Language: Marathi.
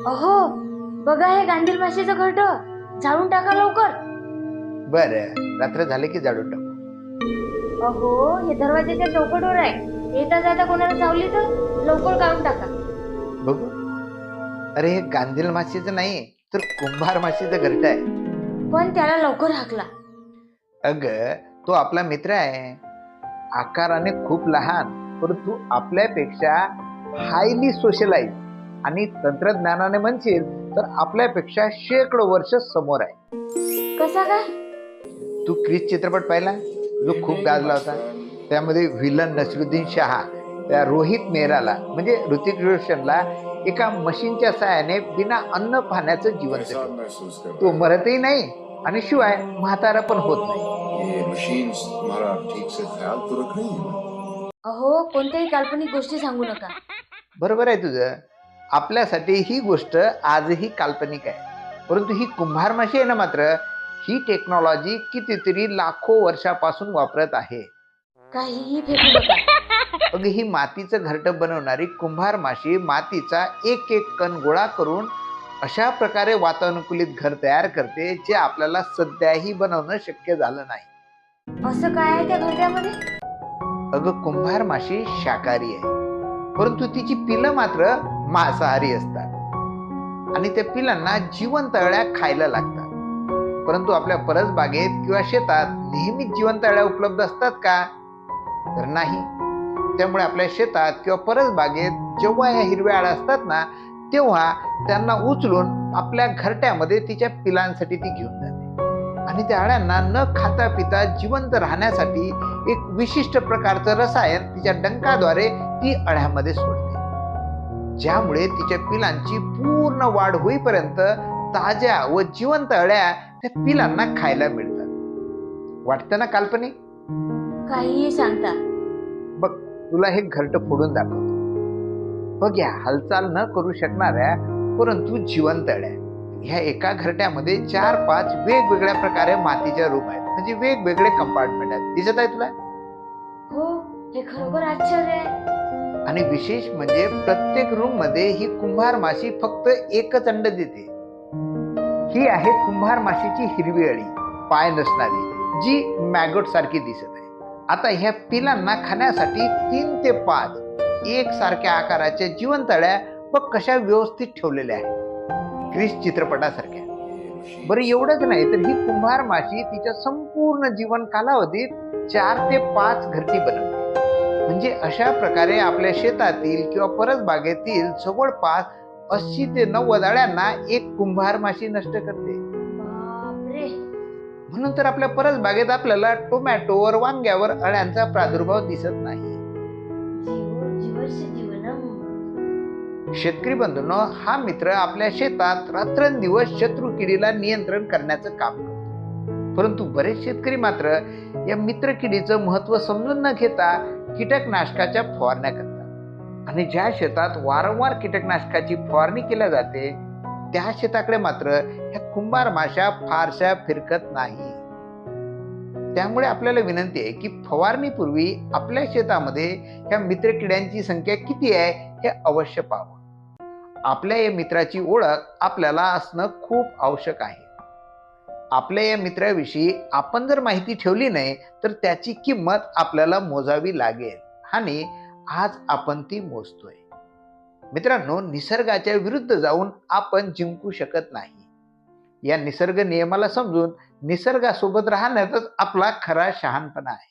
अहो, बघा हे गांधील माशीचं घरट. झाडून टाका लवकर. बर, रात्र झाले की झाडून टाकू. अहो, हे दरवाजाच्या चौकटवर आहे. येता जाता कोणाला चावली तर लवकर काढून टाका. बघू. अरे हे गांधील माशीचं नाही तर कुंभार माशीचं घरट आहे. पण त्याला लवकर हाकला. अग, तो आपला मित्र आहे. आकाराने खूप लहान, परंतु आपल्यापेक्षा हायली सोशलाइज आणि तंत्रज्ञानाने म्हणशील तर आपल्यापेक्षा शेकडो वर्ष समोर आहे. कसा काय? तू क्रिस चित्रपट पाहिला जो खूप गाजला होता? त्यामध्ये विलन नसरुद्दीन शहा त्या रोहित मेहराला म्हणजे ऋतिक रोशनला एका मशीनच्या सहाय्याने बिना अन्न पाण्याचं जीवन देतो. तो मरतही नाही आणि शिवाय म्हातारा पण होत नाही. अहो, कोणत्याही काल्पनिक गोष्टी सांगू नका. बरोबर आहे तुझं. आपल्यासाठी ही गोष्ट आजही काल्पनिक आहे, परंतु ही कुंभार माशी आहे ना, मात्र ही टेक्नॉलॉजी कितीतरी लाखो वर्षापासून वापरत आहे. काहीही फेकू नका. अगं, ही मातीचं घरटं बनवणारी कुंभार माशी मातीचा एक एक कण गोळा करून अशा प्रकारे वातानुकूलित घर तयार करते जे आपल्याला सध्याही बनवणं शक्य झालं नाही. असं काय आहे त्या घरट्यामध्ये? अगं, कुंभार माशी शाकाहारी आहे, परंतु तिची पिलं मात्र मांसाहारी असतात आणि त्या पिलांना जिवंत अळ्या खायला लागतात. परंतु आपल्या परसबागेत किंवा शेतात नेहमीच जिवंत अळ्या उपलब्ध असतात का? तर नाही. त्यामुळे आपल्या शेतात किंवा परसबागेत जेव्हा या हिरव्या अळ्या असतात ना, तेव्हा त्यांना उचलून आपल्या घरट्यामध्ये तिच्या पिलांसाठी ती घेऊन जाते आणि त्या अळ्यांना न खाता पिता जिवंत राहण्यासाठी एक विशिष्ट प्रकारचं रसायन तिच्या डंकाद्वारे ती अळ्यामध्ये सोडते, ज्यामुळे तिच्या पिलांची पूर्ण वाढ होईपर्यंत ताज्या व जिवंत अळ्या त्या पिलांना खायला मिळतात. वाटतं ना काल्पनिक? काहीही सांगता. बघ, तुला हे घरट फोडून दाखवतो. बघ, या हालचाल न करू शकणाऱ्या परंतु जिवंत अळ्या. ह्या एका घरट्यामध्ये 4-5 वेगवेगळ्या प्रकारे मातीच्या रूम आहेत, म्हणजे वेगवेगळे कंपार्टमेंट आहेत. दिसत आहे तुला? हो, हे खरोखर आश्चर्य आहे. आणि विशेष म्हणजे प्रत्येक रूम मध्ये ही कुंभार माशी फक्त एकच अंड देते. ही आहे कुंभार माशीची हिरवी अळी, पाय नसणारी, जी मॅगोट सारखी दिसत आहे. आता ह्या पिलांना खाण्यासाठी 3 ते 5 एकसारख्या आकाराच्या जिवंत अळ्या व कशा व्यवस्थित ठेवलेल्या आहेत, क्रिस चित्रपटासारख्या. बरं, एवढंच नाही तर ही कुंभार माशी तिच्या संपूर्ण जीवन कालावधीत 4 ते 5 घरटी बनवते. म्हणजे अशा प्रकारे आपल्या शेतातील किंवा परसबागेतील जवळपास 80 ते 90 अळ्यांना एक कुंभार माशी नष्ट करते. बापरे. म्हणून तर आपल्या परसबागेत आपल्याला टोमॅटोवर, वांग्यावर अळ्यांचा प्रादुर्भाव दिसत नाही. जीवस्य जीवनम. शेतकरी बंधूंनो, हा मित्र आपल्या शेतात रात्रंदिवस शत्रू किडीला नियंत्रण करण्याचं काम करतो. परंतु बरेच शेतकरी मात्र या मित्र किडीचं महत्व समजून न घेता कीटकनाशकाच्या फवारण्या करतात आणि ज्या शेतात वारंवार कीटकनाशकाची फवारणी केल्या जाते त्या शेताकडे मात्र ह्या कुंभार माशा फारशा फिरकत नाही. त्यामुळे आपल्याला विनंती आहे की फवारणीपूर्वी आपल्या शेतामध्ये ह्या मित्र किड्यांची संख्या किती आहे हे अवश्य पाहावं. आपल्या या मित्राची ओळख आपल्याला असणं खूप आवश्यक आहे. आपल्या या मित्राविषयी आपण जर माहिती ठेवली नाही तर त्याची किंमत आपल्याला मोजावी लागेल आणि आज आपण ती मोजतोय. मित्रांनो, निसर्गाच्या विरुद्ध जाऊन आपण जिंकू शकत नाही. या निसर्ग नियमाला समजून निसर्गासोबत राहण्यातच आपला खरा शहाणपणा आहे.